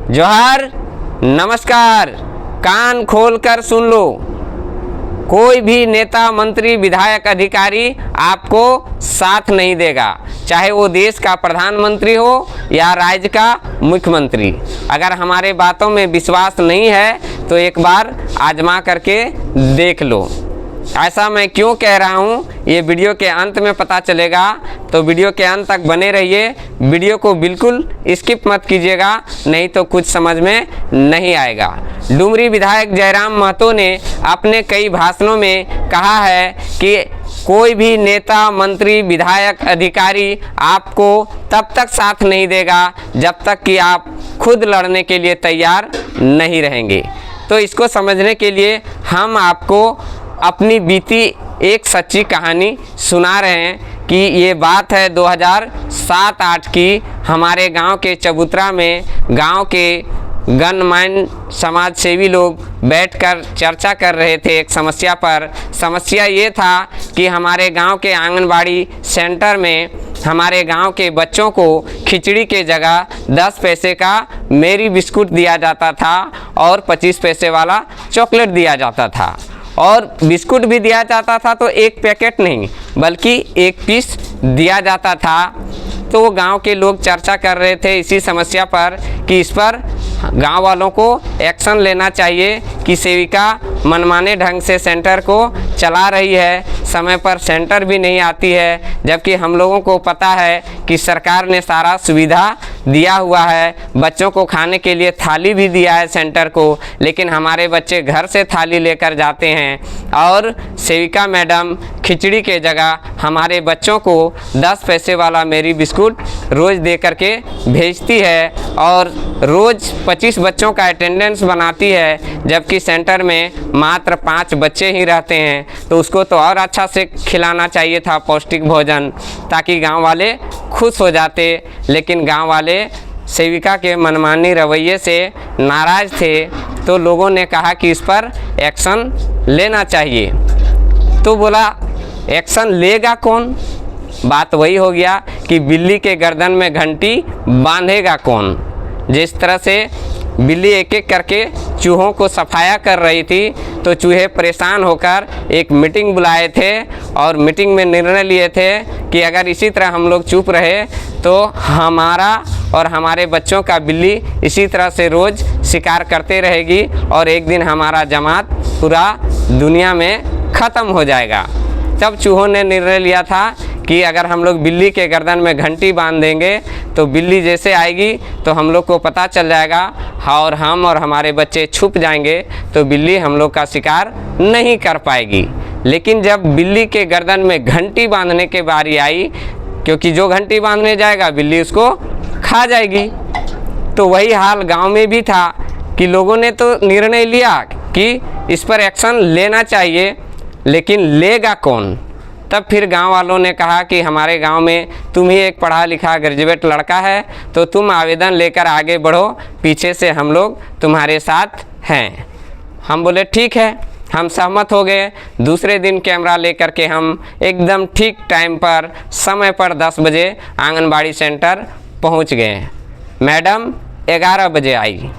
जोहार, नमस्कार। कान खोलकर सुन लो, कोई भी नेता, मंत्री, विधायक, अधिकारी आपको साथ नहीं देगा, चाहे वो देश का प्रधानमंत्री हो या राज्य का मुख्यमंत्री। अगर हमारे बातों में विश्वास नहीं है तो एक बार आजमा करके देख लो। ऐसा मैं क्यों कह रहा हूँ ये वीडियो के अंत में पता चलेगा, तो वीडियो के अंत तक बने रहिए। वीडियो को बिल्कुल स्किप मत कीजिएगा, नहीं तो कुछ समझ में नहीं आएगा। डुमरी विधायक जयराम महतो ने अपने कई भाषणों में कहा है कि कोई भी नेता, मंत्री, विधायक, अधिकारी आपको तब तक साथ नहीं देगा जब तक कि आप खुद लड़ने के लिए तैयार नहीं रहेंगे। तो इसको समझने के लिए हम आपको अपनी बीती एक सच्ची कहानी सुना रहे हैं कि ये बात है 2007-8 की। हमारे गांव के चबूतरा में गांव के गणमान्य समाज सेवी लोग बैठकर चर्चा कर रहे थे एक समस्या पर। समस्या ये था कि हमारे गांव के आंगनबाड़ी सेंटर में हमारे गांव के बच्चों को खिचड़ी के जगह 10 पैसे का मेरी बिस्कुट दिया जाता था और 25 पैसे वाला चॉकलेट दिया जाता था। और बिस्कुट भी दिया जाता था तो एक पैकेट नहीं बल्कि एक पीस दिया जाता था। तो गांव के लोग चर्चा कर रहे थे इसी समस्या पर कि इस पर गांव वालों को एक्शन लेना चाहिए कि सेविका मनमाने ढंग से सेंटर को चला रही है, समय पर सेंटर भी नहीं आती है, जबकि हम लोगों को पता है कि सरकार ने सारा सुविधा दिया हुआ है। बच्चों को खाने के लिए थाली भी दिया है सेंटर को, लेकिन हमारे बच्चे घर से थाली लेकर जाते हैं और सेविका मैडम खिचड़ी के जगह हमारे बच्चों को 10 पैसे वाला मेरी बिस्कुट रोज़ दे करके भेजती है और रोज़ 25 बच्चों का अटेंडेंस बनाती है, जबकि सेंटर में मात्र 5 बच्चे ही रहते हैं। तो उसको तो और अच्छा से खिलाना चाहिए था पौष्टिक भोजन, ताकि गांव वाले खुश हो जाते। लेकिन गांव वाले सेविका के मनमानी रवैये से नाराज़ थे, तो लोगों ने कहा कि इस पर एक्शन लेना चाहिए। तो बोला एक्शन लेगा कौन? बात वही हो गया कि बिल्ली के गर्दन में घंटी बांधेगा कौन। जिस तरह से बिल्ली एक एक करके चूहों को सफाया कर रही थी, तो चूहे परेशान होकर एक मीटिंग बुलाए थे और मीटिंग में निर्णय लिए थे कि अगर इसी तरह हम लोग चुप रहे तो हमारा और हमारे बच्चों का बिल्ली इसी तरह से रोज़ शिकार करते रहेगी और एक दिन हमारा जमात पूरा दुनिया में ख़त्म हो जाएगा। तब चूहों ने निर्णय लिया था कि अगर हम लोग बिल्ली के गर्दन में घंटी बांध देंगे तो बिल्ली जैसे आएगी तो हम लोग को पता चल जाएगा और हम और हमारे बच्चे छुप जाएंगे, तो बिल्ली हम लोग का शिकार नहीं कर पाएगी। लेकिन जब बिल्ली के गर्दन में घंटी बांधने की बारी आई, क्योंकि जो घंटी बांधने जाएगा बिल्ली उसको खा जाएगी, तो वही हाल गांव में भी था कि लोगों ने तो निर्णय लिया कि इस पर एक्शन लेना चाहिए, लेकिन लेगा कौन? तब फिर गांव वालों ने कहा कि हमारे गांव में तुम ही एक पढ़ा लिखा ग्रेजुएट लड़का है, तो तुम आवेदन लेकर आगे बढ़ो, पीछे से हम लोग तुम्हारे साथ हैं। हम बोले ठीक है, हम सहमत हो गए। दूसरे दिन कैमरा लेकर के हम एकदम ठीक टाइम पर, समय पर 10 बजे आंगनबाड़ी सेंटर पहुंच गए। मैडम 11 बजे आई।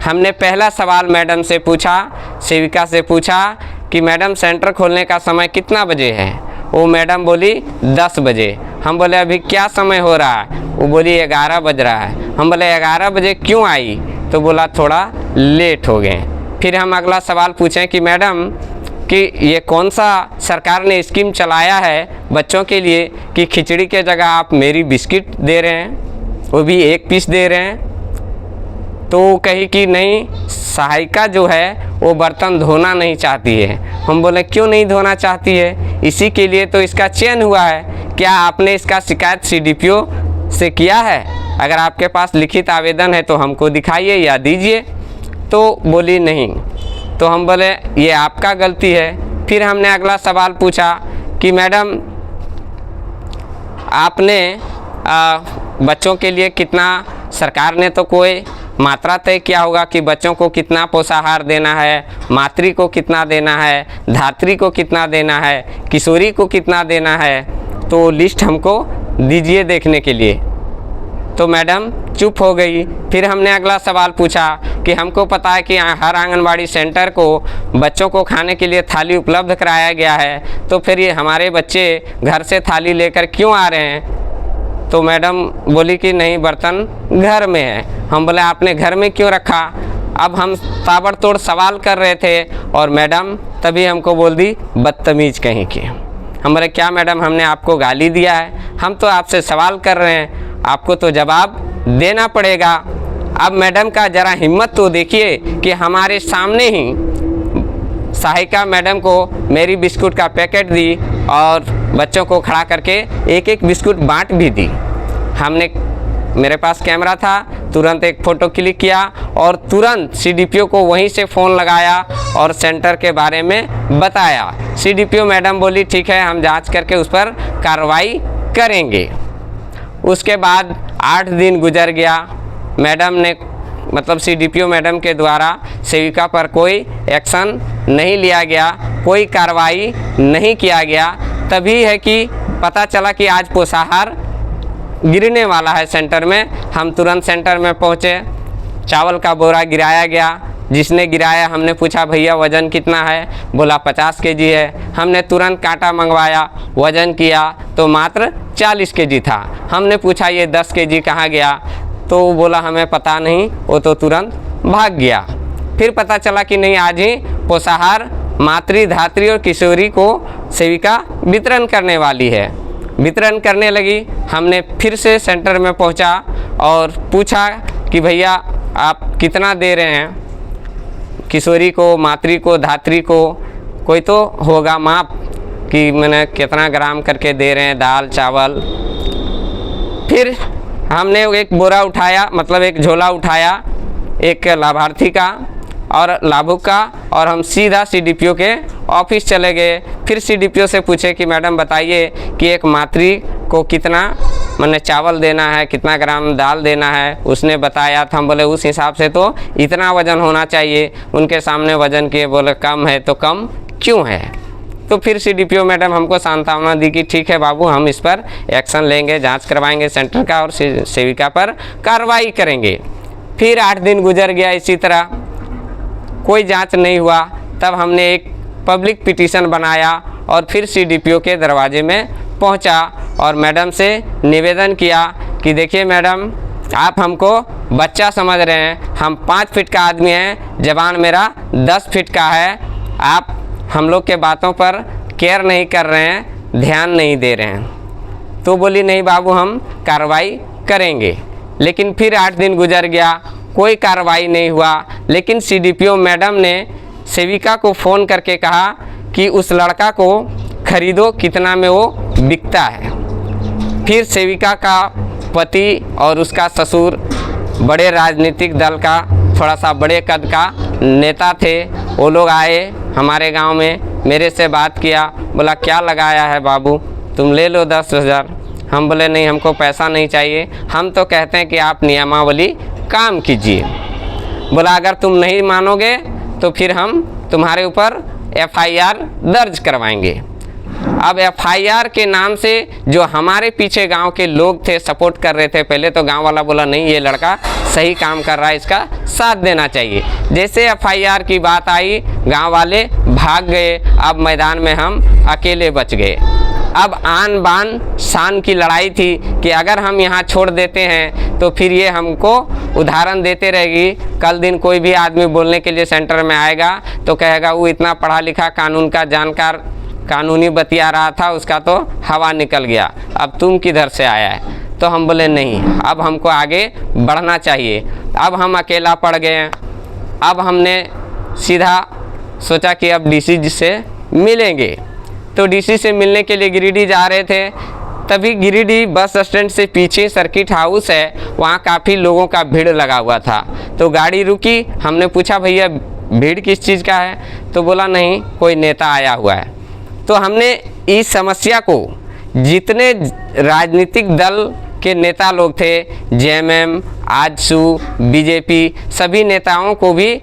हमने पहला सवाल मैडम से पूछा, सेविका से पूछा कि मैडम सेंटर खोलने का समय कितना बजे है? वो मैडम बोली 10 बजे। हम बोले अभी क्या समय हो रहा है? वो बोली 11 बज रहा है। हम बोले 11 बजे क्यों आई? तो बोला थोड़ा लेट हो गए। फिर हम अगला सवाल पूछें कि मैडम कि ये कौन सा सरकार ने स्कीम चलाया है बच्चों के लिए कि खिचड़ी के जगह आप मेरी बिस्किट दे रहे हैं, वो भी एक पीस दे रहे हैं? तो वो कही कि नहीं, सहायिका जो है वो बर्तन धोना नहीं चाहती है। हम बोले क्यों नहीं धोना चाहती है? इसी के लिए तो इसका चयन हुआ है। क्या आपने इसका शिकायत CDPO से किया है? अगर आपके पास लिखित आवेदन है तो हमको दिखाइए या दीजिए। तो बोली नहीं। तो हम बोले ये आपका गलती है। फिर हमने अगला सवाल पूछा कि मैडम आपने बच्चों के लिए कितना, सरकार ने तो कोई मात्रा तय किया होगा कि बच्चों को कितना पोषाहार देना है, मातृ को कितना देना है, धात्री को कितना देना है, किशोरी को कितना देना है, तो लिस्ट हमको दीजिए देखने के लिए। तो मैडम चुप हो गई। फिर हमने अगला सवाल पूछा कि हमको पता है कि हर आंगनबाड़ी सेंटर को बच्चों को खाने के लिए थाली उपलब्ध कराया गया है, तो फिर ये हमारे बच्चे घर से थाली लेकर क्यों आ रहे हैं? तो मैडम बोली कि नहीं, बर्तन घर में है। हम बोले आपने घर में क्यों रखा? अब हम ताबड़तोड़ सवाल कर रहे थे और मैडम तभी हमको बोल दी बदतमीज़ कहीं की। हम बोले क्या मैडम, हमने आपको गाली दिया है? हम तो आपसे सवाल कर रहे हैं, आपको तो जवाब देना पड़ेगा। अब मैडम का ज़रा हिम्मत तो देखिए कि हमारे सामने ही सहायिका मैडम को मेरी बिस्कुट का पैकेट दी और बच्चों को खड़ा करके एक एक बिस्कुट बांट भी दी। हमने, मेरे पास कैमरा था, तुरंत एक फ़ोटो क्लिक किया और तुरंत सीडीपीओ को वहीं से फ़ोन लगाया और सेंटर के बारे में बताया। सीडीपीओ मैडम बोली ठीक है, हम जांच करके उस पर कार्रवाई करेंगे। उसके बाद 8 दिन गुजर गया। मैडम ने, मतलब सीडीपीओ मैडम के द्वारा सेविका पर कोई एक्शन नहीं लिया गया, कोई कार्रवाई नहीं किया गया। तभी है कि पता चला कि आज पोषाहार गिरने वाला है सेंटर में। हम तुरंत सेंटर में पहुँचे, चावल का बोरा गिराया गया। जिसने गिराया हमने पूछा भैया वज़न कितना है? बोला 50 केजी है। हमने तुरंत कांटा मंगवाया, वज़न किया तो मात्र 40 केजी था। हमने पूछा ये 10 केजी कहाँ गया? तो बोला हमें पता नहीं, वो तो तुरंत भाग गया। फिर पता चला कि नहीं, आज ही पोषाहार मातृ, धात्री और किशोरी को सेविका वितरण करने वाली है। वितरण करने लगी। हमने फिर से सेंटर में पहुंचा और पूछा कि भैया आप कितना दे रहे हैं किशोरी को, मातृ को, धात्री को? कोई तो होगा माप कि मैंने कितना ग्राम करके दे रहे हैं दाल चावल। फिर हमने एक बोरा उठाया, मतलब एक झोला उठाया एक लाभार्थी का और लाभुक का, और हम सीधा सीडीपीओ के ऑफिस चले गए। फिर सीडीपीओ से पूछे कि मैडम बताइए कि एक मातृ को कितना मैंने चावल देना है, कितना ग्राम दाल देना है? उसने बताया था। हम बोले उस हिसाब से तो इतना वज़न होना चाहिए। उनके सामने वज़न किए, बोले कम है तो कम क्यों है? तो फिर सीडीपीओ मैडम हमको सांत्वना दी कि ठीक है बाबू, हम इस पर एक्शन लेंगे, जांच करवाएंगे सेंटर का और सेविका पर कार्रवाई करेंगे। फिर 8 दिन गुजर गया, इसी तरह कोई जांच नहीं हुआ। तब हमने एक पब्लिक पिटीशन बनाया और फिर सीडीपीओ के दरवाजे में पहुंचा और मैडम से निवेदन किया कि देखिए मैडम, आप हमको बच्चा समझ रहे हैं, हम 5 फीट का आदमी हैं, जबान मेरा 10 फीट का है, आप हम लोग के बातों पर केयर नहीं कर रहे हैं, ध्यान नहीं दे रहे हैं। तो बोली नहीं बाबू, हम कार्रवाई करेंगे। लेकिन फिर 8 दिन गुजर गया, कोई कार्रवाई नहीं हुआ। लेकिन सीडीपीओ मैडम ने सेविका को फ़ोन करके कहा कि उस लड़का को खरीदो, कितना में वो बिकता है। फिर सेविका का पति और उसका ससुर बड़े राजनीतिक दल का, थोड़ा सा बड़े कद का नेता थे। वो लोग आए हमारे गांव में, मेरे से बात किया, बोला क्या लगाया है बाबू, तुम ले लो 10,000। हम बोले नहीं, हमको पैसा नहीं चाहिए, हम तो कहते हैं कि आप नियमावली काम कीजिए। बोला अगर तुम नहीं मानोगे तो फिर हम तुम्हारे ऊपर एफआईआर दर्ज करवाएंगे। अब एफआईआर के नाम से जो हमारे पीछे गांव के लोग थे, सपोर्ट कर रहे थे, पहले तो गांव वाला बोला नहीं ये लड़का सही काम कर रहा है, इसका साथ देना चाहिए। जैसे एफआईआर की बात आई, गांव वाले भाग गए। अब मैदान में हम अकेले बच गए। अब आन बान शान की लड़ाई थी कि अगर हम यहाँ छोड़ देते हैं तो फिर ये हमको उदाहरण देते रहेगी। कल दिन कोई भी आदमी बोलने के लिए सेंटर में आएगा तो कहेगा वो इतना पढ़ा लिखा, कानून का जानकार, कानूनी बतिया रहा था, उसका तो हवा निकल गया, अब तुम किधर से आया है? तो हम बोले नहीं, अब हमको आगे बढ़ना चाहिए। अब हम अकेला पड़ गए हैं। अब हमने सीधा सोचा कि अब डीसी से मिलेंगे। तो डीसी से मिलने के लिए गिरिडीह जा रहे थे। तभी गिरिडीह बस स्टैंड से पीछे सर्किट हाउस है, वहाँ काफ़ी लोगों का भीड़ लगा हुआ था। तो गाड़ी रुकी, हमने पूछा भैया भीड़ किस चीज़ का है? तो बोला नहीं, कोई नेता आया हुआ है। तो हमने इस समस्या को जितने राजनीतिक दल के नेता लोग थे, जेएमएम, आजसू, बीजेपी, सभी नेताओं को भी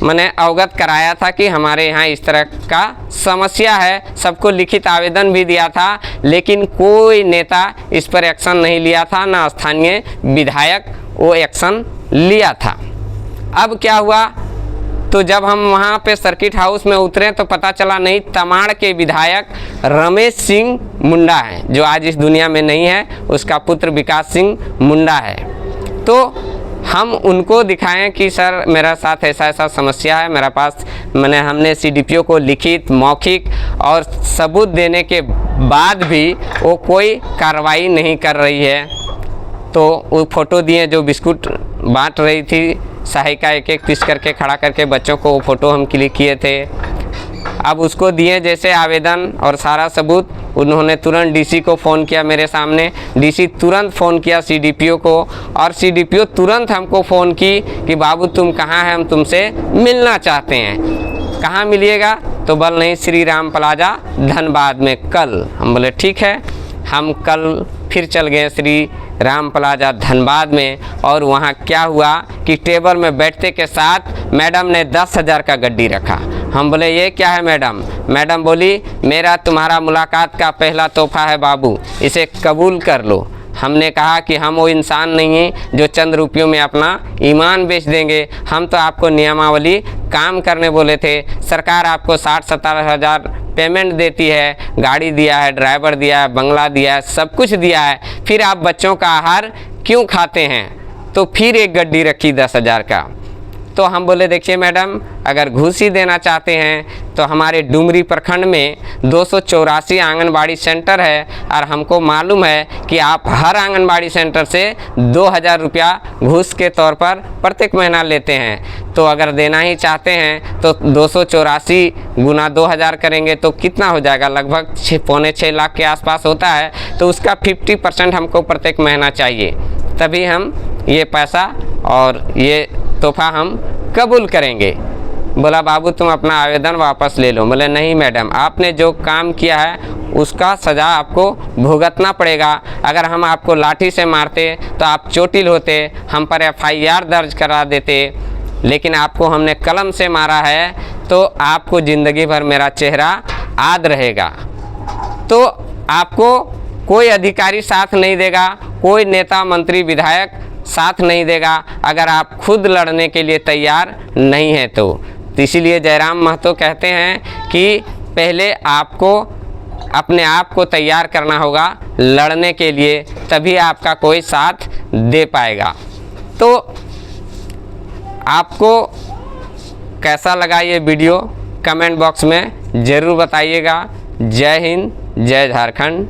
मैंने अवगत कराया था कि हमारे यहाँ इस तरह का समस्या है, सबको लिखित आवेदन भी दिया था, लेकिन कोई नेता इस पर एक्शन नहीं लिया था, ना स्थानीय विधायक वो एक्शन लिया था। अब क्या हुआ, तो जब हम वहाँ पे सर्किट हाउस में उतरे तो पता चला नहीं, तमाड़ के विधायक रमेश सिंह मुंडा हैं, जो आज इस दुनिया में नहीं है, उसका पुत्र विकास सिंह मुंडा है। तो हम उनको दिखाएं कि सर मेरा साथ ऐसा ऐसा समस्या है, मेरे पास हमने सीडीपीओ को लिखित मौखिक और सबूत देने के बाद भी वो कोई कार्रवाई नहीं कर रही है। तो वो फ़ोटो दिए जो बिस्कुट बांट रही थी सहायिका, एक एक पीस करके खड़ा करके बच्चों को, वो फ़ोटो हम क्लिक किए थे। अब उसको दिए जैसे आवेदन और सारा सबूत, उन्होंने तुरंत डीसी को फ़ोन किया मेरे सामने, डीसी तुरंत फ़ोन किया सीडीपीओ को, और सीडीपीओ तुरंत हमको फ़ोन की कि बाबू तुम कहाँ हैं, हम तुमसे मिलना चाहते हैं। कहाँ मिलिएगा, तो बोल नहीं श्री राम प्लाजा धनबाद में कल। हम बोले ठीक है। हम कल फिर चल गए श्री राम प्लाजा धनबाद में, और वहाँ क्या हुआ कि टेबल में बैठते के साथ मैडम ने 10,000 का गड्डी रखा। हम बोले ये क्या है मैडम? मैडम बोली मेरा तुम्हारा मुलाकात का पहला तोहफा है बाबू, इसे कबूल कर लो। हमने कहा कि हम वो इंसान नहीं हैं जो चंद रुपयों में अपना ईमान बेच देंगे, हम तो आपको नियमावली काम करने बोले थे। सरकार आपको 60-70 हज़ार पेमेंट देती है, गाड़ी दिया है, ड्राइवर दिया है, बंगला दिया है, सब कुछ दिया है, फिर आप बच्चों का आहार क्यों खाते हैं? तो फिर एक गड्डी रखी 10,000 का। तो हम बोले देखिए मैडम, अगर घूस ही देना चाहते हैं तो हमारे डुमरी प्रखंड में 284 आंगनबाड़ी सेंटर है, और हमको मालूम है कि आप हर आंगनबाड़ी सेंटर से 2,000 रुपया घूस के तौर पर प्रत्येक महीना लेते हैं। तो अगर देना ही चाहते हैं तो 284 गुना 2,000 करेंगे तो कितना हो जाएगा, लगभग 6-6.25 लाख के आसपास होता है। तो उसका 50% हमको प्रत्येक महीना चाहिए, तभी हम ये पैसा और ये तोहफा हम कबूल करेंगे। बोला बाबू तुम अपना आवेदन वापस ले लो। बोले नहीं मैडम, आपने जो काम किया है उसका सज़ा आपको भुगतना पड़ेगा। अगर हम आपको लाठी से मारते तो आप चोटिल होते, हम पर FIR दर्ज करा देते, लेकिन आपको हमने कलम से मारा है तो आपको ज़िंदगी भर मेरा चेहरा याद रहेगा। तो आपको कोई अधिकारी साथ नहीं देगा, कोई नेता मंत्री विधायक साथ नहीं देगा, अगर आप खुद लड़ने के लिए तैयार नहीं हैं तो इसीलिए जयराम महतो कहते हैं कि पहले आपको अपने आप को तैयार करना होगा लड़ने के लिए, तभी आपका कोई साथ दे पाएगा। तो आपको कैसा लगा ये वीडियो कमेंट बॉक्स में ज़रूर बताइएगा। जय हिंद, जय झारखंड।